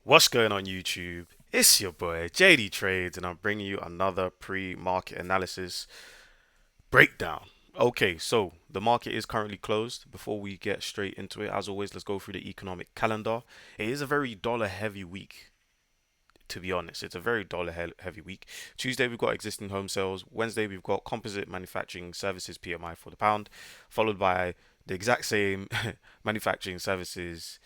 What's going on YouTube? It's your boy JD Trades, and I'm bringing you another pre-market analysis breakdown. Okay, so the market is currently closed. Before we get straight into it, as always, let's go through the economic calendar. It is a very dollar heavy week, to be honest. It's a very dollar heavy week. Tuesday, we've got existing home sales. Wednesday, we've got composite manufacturing services PMI for the pound, followed by the exact same manufacturing services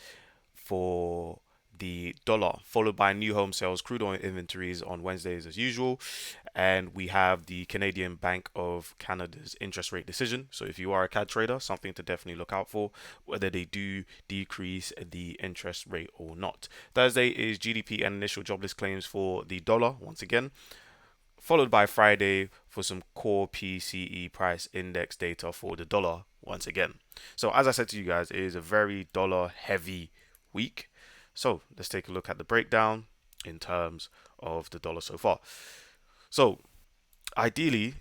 for the dollar, followed by new home sales, crude oil inventories on Wednesdays as usual. And we have the Canadian Bank of Canada's interest rate decision. So if you are a CAD trader, something to definitely look out for, whether they do decrease the interest rate or not. Thursday is GDP and initial jobless claims for the dollar once again, followed by Friday for some core PCE price index data for the dollar once again. So as I said to you guys, it is a very dollar heavy week. So let's take a look at the breakdown in terms of the dollar so far. So ideally,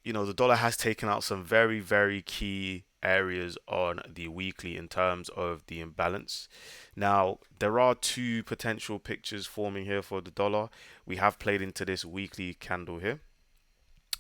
the dollar has taken out some very, very key areas on the weekly in terms of the imbalance. Now, there are two potential pictures forming here for the dollar. We have played into this weekly candle here,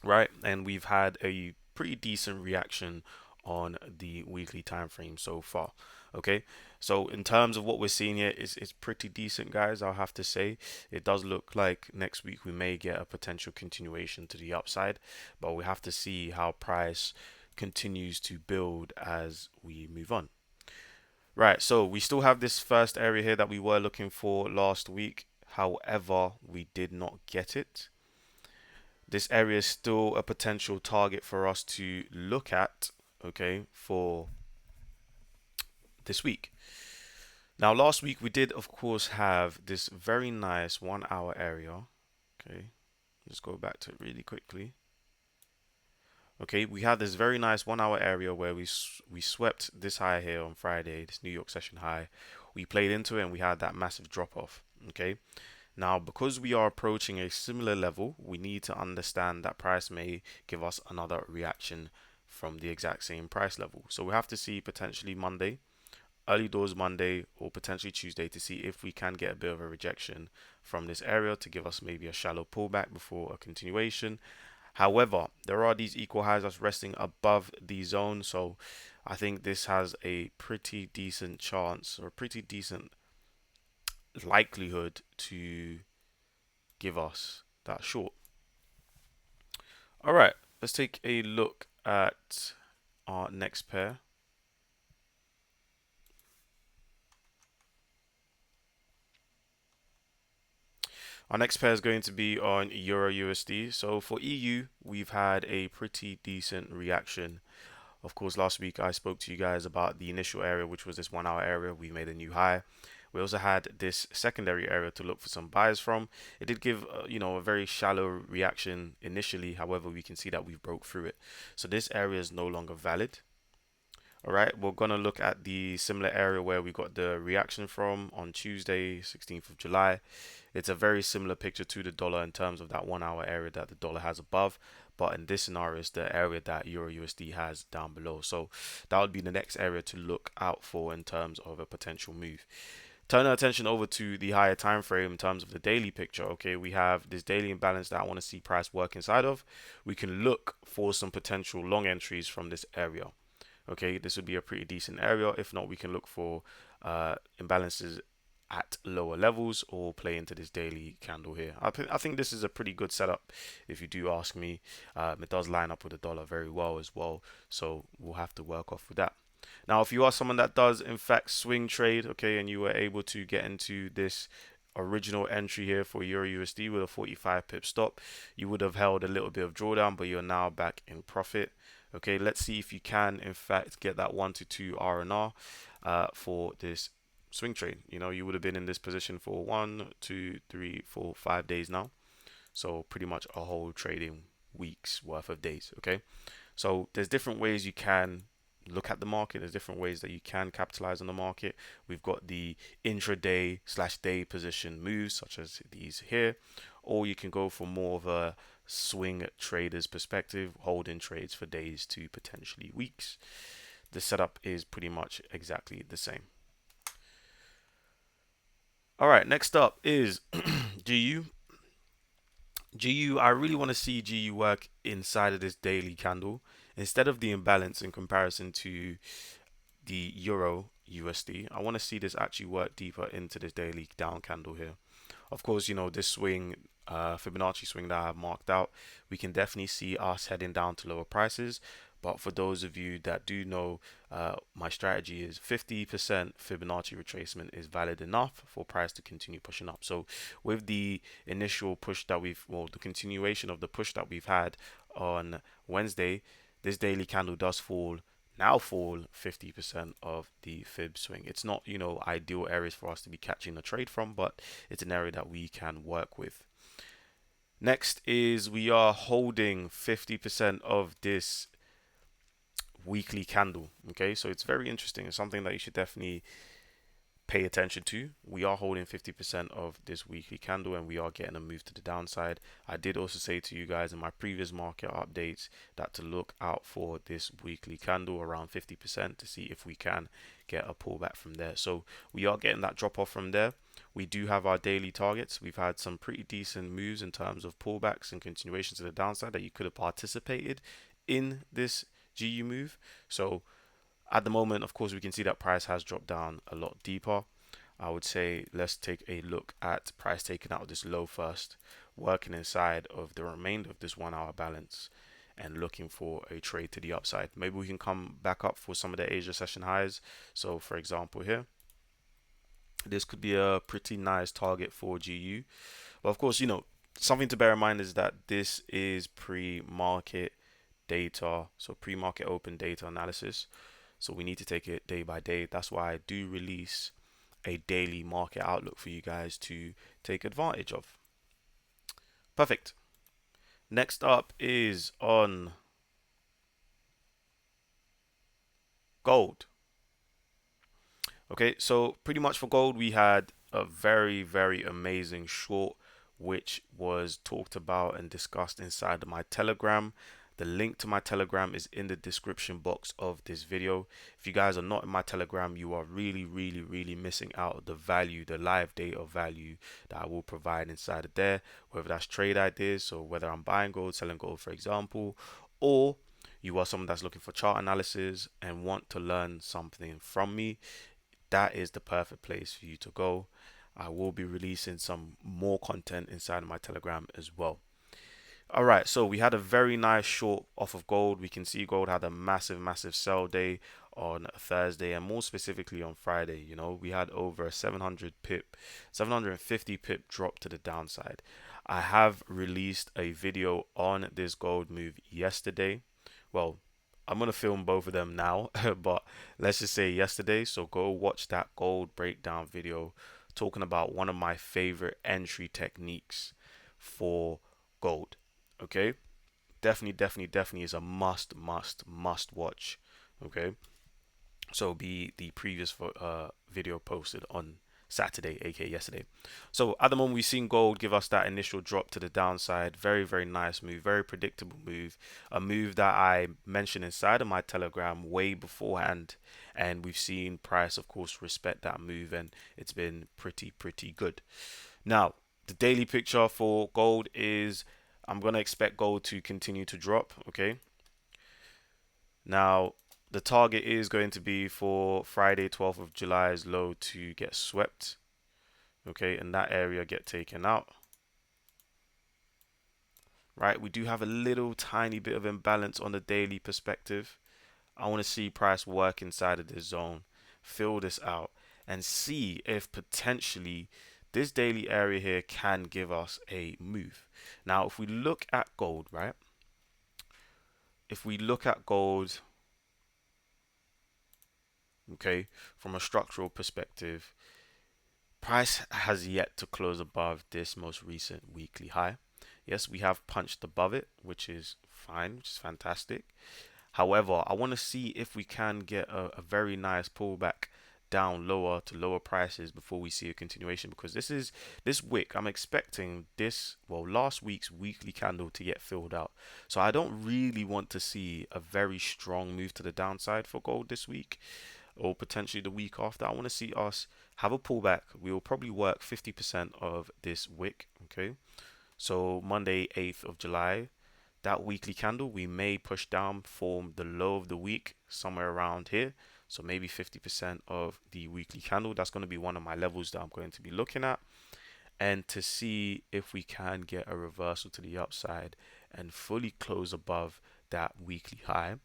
right? And we've had a pretty decent reaction on the weekly time frame so far. Okay, so in terms of what we're seeing here, is pretty decent, guys. I'll have to say it does look like next week we may get a potential continuation to the upside, but we have to see how price continues to build as we move on. Right, so we still have this first area here that we were looking for last week. However, we did not get it. This area is still a potential target for us to look at, okay, for this week. Now, last week we did, of course, have this very nice 1 hour area. Okay, let's go back to it really quickly. Okay, we had this very nice 1 hour area where we swept this high here on Friday, this New York session high. We played into it and we had that massive drop off. Okay, now because we are approaching a similar level, we need to understand that price may give us another reaction from the exact same price level. So we have to see potentially Monday, early doors Monday, or potentially Tuesday to see if we can get a bit of a rejection from this area to give us maybe a shallow pullback before a continuation. However, there are these equal highs that's resting above the zone, so I think this has a pretty decent chance or a pretty decent likelihood to give us that short. All right, let's take a look at our next pair. Our next pair is going to be on Euro USD. So for EU, we've had a pretty decent reaction. Of course, last week I spoke to you guys about the initial area, which was this 1 hour area. We made a new high. We also had this secondary area to look for some buys from. It did give, a very shallow reaction initially. However, we can see that we've broke through it. So this area is no longer valid. All right, we're going to look at the similar area where we got the reaction from on Tuesday, 16th of July. It's a very similar picture to the dollar in terms of that 1 hour area that the dollar has above. But in this scenario, it's the area that Euro USD has down below. So that would be the next area to look out for in terms of a potential move. Turn our attention over to the higher time frame in terms of the daily picture. Okay, we have this daily imbalance that I want to see price work inside of. We can look for some potential long entries from this area. Okay, this would be a pretty decent area. If not, we can look for imbalances at lower levels or play into this daily candle here. I think this is a pretty good setup if you do ask me. It does line up with the dollar very well as well, so we'll have to work off with that. Now, if you are someone that does in fact swing trade, okay, and you were able to get into this original entry here for Euro USD with a 45 pip stop, you would have held a little bit of drawdown, but you're now back in profit. Okay, let's see if you can in fact get that 1 to 2 R&R for this swing trade. You would have been in this position for 1, 2, 3, 4, 5 days now. So pretty much a whole trading week's worth of days. Okay, so there's different ways you can look at the market. There's different ways that you can capitalize on the market. We've got the intraday slash day position moves such as these here, or you can go for more of a swing trader's perspective, holding trades for days to potentially weeks. The setup is pretty much exactly the same. All right, next up is GU. GU, I really want to see GU work inside of this daily candle instead of the imbalance in comparison to the Euro USD. I want to see this actually work deeper into this daily down candle here. Of course, this swing, Fibonacci swing that I have marked out, we can definitely see us heading down to lower prices. But for those of you that do know, my strategy is 50% Fibonacci retracement is valid enough for price to continue pushing up. So with the initial push that well, the continuation of the push that we've had on Wednesday, this daily candle does fall 50% of the fib swing. It's not, ideal areas for us to be catching a trade from, but it's an area that we can work with. Next is we are holding 50% of this weekly candle. Okay, so it's very interesting. It's something that you should definitely pay attention to. We are holding 50% of this weekly candle and we are getting a move to the downside. I did also say to you guys in my previous market updates that to look out for this weekly candle around 50% to see if we can get a pullback from there. So we are getting that drop off from there. We do have our daily targets. We've had some pretty decent moves in terms of pullbacks and continuations to the downside that you could have participated in this GU move. So at the moment, of course, we can see that price has dropped down a lot deeper. I would say let's take a look at price taking out of this low first, working inside of the remainder of this 1 hour balance and looking for a trade to the upside. Maybe we can come back up for some of the Asia session highs. So for example here, this could be a pretty nice target for GU. But of course, something to bear in mind is that this is pre-market data, so pre-market open data analysis. So we need to take it day by day. That's why I do release a daily market outlook for you guys to take advantage of. Perfect. Next up is on gold. Okay, so pretty much for gold, we had a very, very amazing short, which was talked about and discussed inside of my Telegram. The link to my Telegram is in the description box of this video. If you guys are not in my Telegram, you are really, really, really missing out the value, the live data value that I will provide inside of there, whether that's trade ideas, so whether I'm buying gold, selling gold, for example, or you are someone that's looking for chart analysis and want to learn something from me, that is the perfect place for you to go. I will be releasing some more content inside of my Telegram as well. All right, so we had a very nice short off of gold. We can see gold had a massive, massive sell day on Thursday and more specifically on Friday. We had over a 750 pip drop to the downside. I have released a video on this gold move yesterday. Well, I'm gonna film both of them now, but let's just say yesterday. So go watch that gold breakdown video talking about one of my favorite entry techniques for gold. Okay, definitely is a must watch. Okay, so be the previous video posted on Saturday, aka yesterday. So at the moment, we've seen gold give us that initial drop to the downside. Very, very nice move, very predictable move. A move that I mentioned inside of my Telegram way beforehand, and we've seen price, of course, respect that move, and it's been pretty good. Now, the daily picture for gold is I'm gonna expect gold to continue to drop. Okay. Now, the target is going to be for Friday, 12th of July's low to get swept. Okay, and that area get taken out. Right, we do have a little tiny bit of imbalance on the daily perspective. I want to see price work inside of this zone, fill this out, and see if potentially this daily area here can give us a move. Now, if we look at gold, right? If we look at gold, okay, from a structural perspective, price has yet to close above this most recent weekly high. Yes, we have punched above it, which is fine, which is fantastic. However, I want to see if we can get a very nice pullback down lower to lower prices before we see a continuation, because this wick, I'm expecting this, well, last week's weekly candle to get filled out. So I don't really want to see a very strong move to the downside for gold this week. or potentially the week after, I want to see us have a pullback. We will probably work 50% of this wick. Okay, so Monday, 8th of July, that weekly candle we may push down, form the low of the week somewhere around here. So maybe 50% of the weekly candle. That's going to be one of my levels that I'm going to be looking at, and to see if we can get a reversal to the upside and fully close above that weekly high.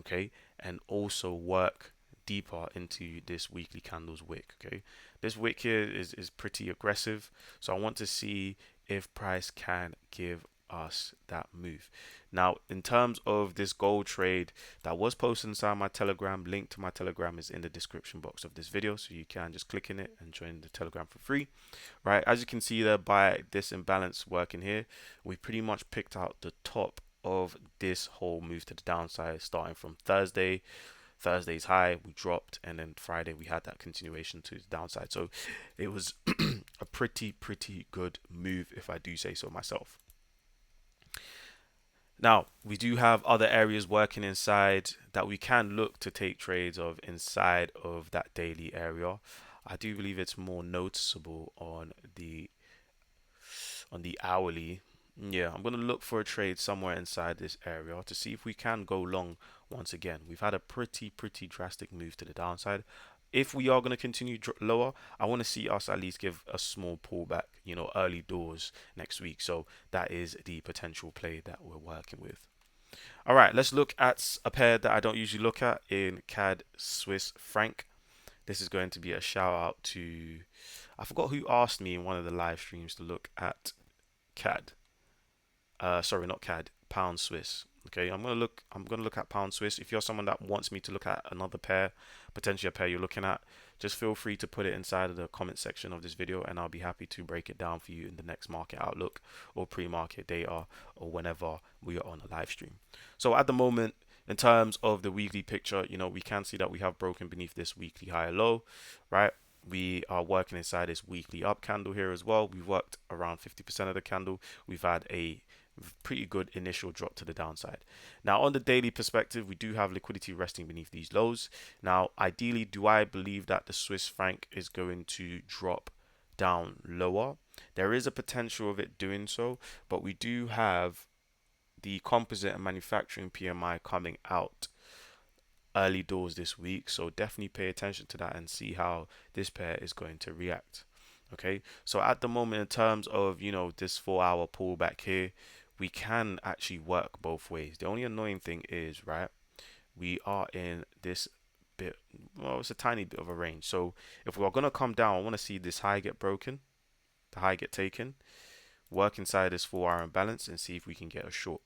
Okay, and also work deeper into this weekly candles wick. Okay, this wick here is pretty aggressive, so I want to see if price can give us that move. Now, in terms of this gold trade that was posted inside my Telegram, link to my Telegram is in the description box of this video, so you can just click in it and join the Telegram for free. Right, as you can see there, by this imbalance working here, we pretty much picked out the top of this whole move to the downside, starting from Thursday's high we dropped, and then Friday we had that continuation to the downside. So it was a pretty good move, if I do say so myself. Now we do have other areas working inside that we can look to take trades of inside of that daily area. I do believe it's more noticeable on the hourly. Yeah, I'm going to look for a trade somewhere inside this area to see if we can go long once again. We've had a pretty drastic move to the downside. If we are going to continue lower, I want to see us at least give a small pullback, early doors next week. So that is the potential play that we're working with. All right, let's look at a pair that I don't usually look at in CAD Swiss franc. This is going to be a shout out to, I forgot who asked me in one of the live streams to look at CAD. Sorry, not CAD, pound Swiss. Okay, I'm gonna look at pound Swiss. If you're someone that wants me to look at another pair, potentially a pair you're looking at, just feel free to put it inside of the comment section of this video, and I'll be happy to break it down for you in the next market outlook or pre-market data, or whenever we are on a live stream. So at the moment, in terms of the weekly picture, we can see that we have broken beneath this weekly high low, right? We are working inside this weekly up candle here as well. We've worked around 50% of the candle. We've had a pretty good initial drop to the downside. Now on the daily perspective, we do have liquidity resting beneath these lows. Now ideally, do I believe that the Swiss franc is going to drop down lower? There is a potential of it doing so, but we do have the composite and manufacturing PMI coming out early doors this week, so definitely pay attention to that and see how this pair is going to react. Okay, so at the moment, in terms of this 4-hour pullback here, we can actually work both ways. The only annoying thing is, right, we are in this bit, well, it's a tiny bit of a range. So if we're gonna come down, I want to see this high get broken, the high get taken, work inside this 4-hour imbalance and see if we can get a short.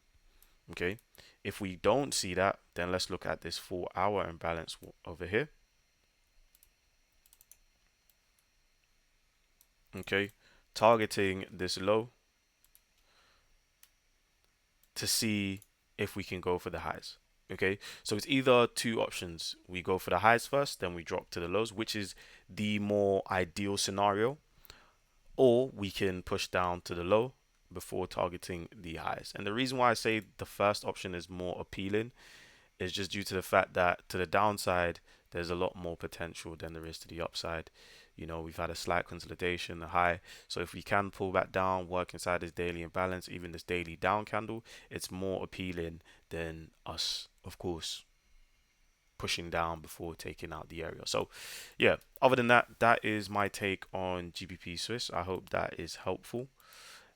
Okay, if we don't see that, then let's look at this 4-hour imbalance over here. Okay, targeting this low to see if we can go for the highs. Okay, so it's either two options: we go for the highs first, then we drop to the lows, which is the more ideal scenario, or we can push down to the low before targeting the highs. And the reason why I say the first option is more appealing is just due to the fact that to the downside there's a lot more potential than there is to the upside. We've had a slight consolidation, a high. So if we can pull back down, work inside this daily imbalance, even this daily down candle, it's more appealing than us, of course, pushing down before taking out the area. So yeah, other than that, that is my take on GBP Swiss. I hope that is helpful.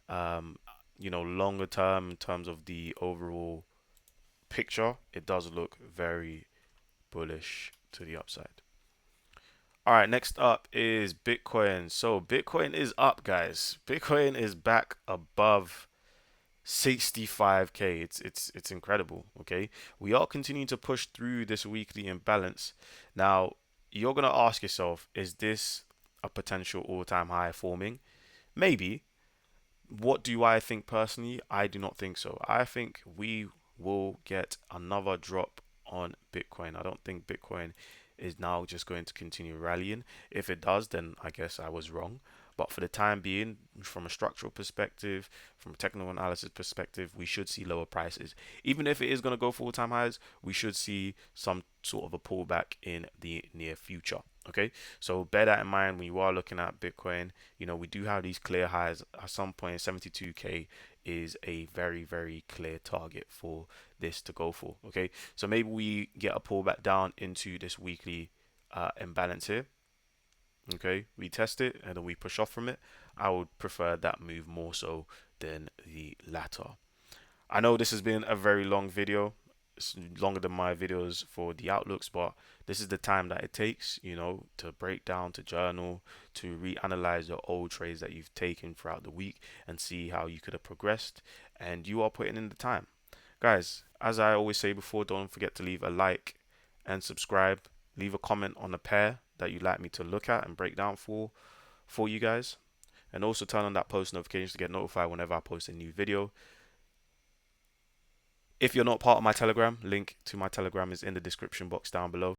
Longer term, in terms of the overall picture, it does look very bullish to the upside. All right, next up is Bitcoin. So Bitcoin is up, guys. Bitcoin is back above 65k. It's incredible. Okay, we are continuing to push through this weekly imbalance. Now you're gonna ask yourself, is this a potential all-time high forming? Maybe. What do I think personally? I do not think so. I think we will get another drop on Bitcoin. I don't think Bitcoin is now just going to continue rallying. If it does, then I guess I was wrong. But for the time being, from a structural perspective, from a technical analysis perspective, we should see lower prices. Even if it is going to go for all-time highs, we should see some sort of a pullback in the near future. Okay, so bear that in mind when you are looking at Bitcoin. You know, we do have these clear highs at some point. 72k is a very, very clear target for this to go for. Okay, so maybe we get a pullback down into this weekly imbalance here. Okay, we test it and then we push off from it. I would prefer that move more so than the latter. I know this has been a very long video. It's longer than my videos for the outlooks, but this is the time that it takes, you know, to break down, to journal, to reanalyze your old trades that you've taken throughout the week and see how you could have progressed. And you are putting in the time. Guys, as I always say before, don't forget to leave a like and subscribe. Leave a comment on a pair that you'd like me to look at and break down for you guys. And also turn on that post notifications to get notified whenever I post a new video. If you're not part of my Telegram, link to my Telegram is in the description box down below.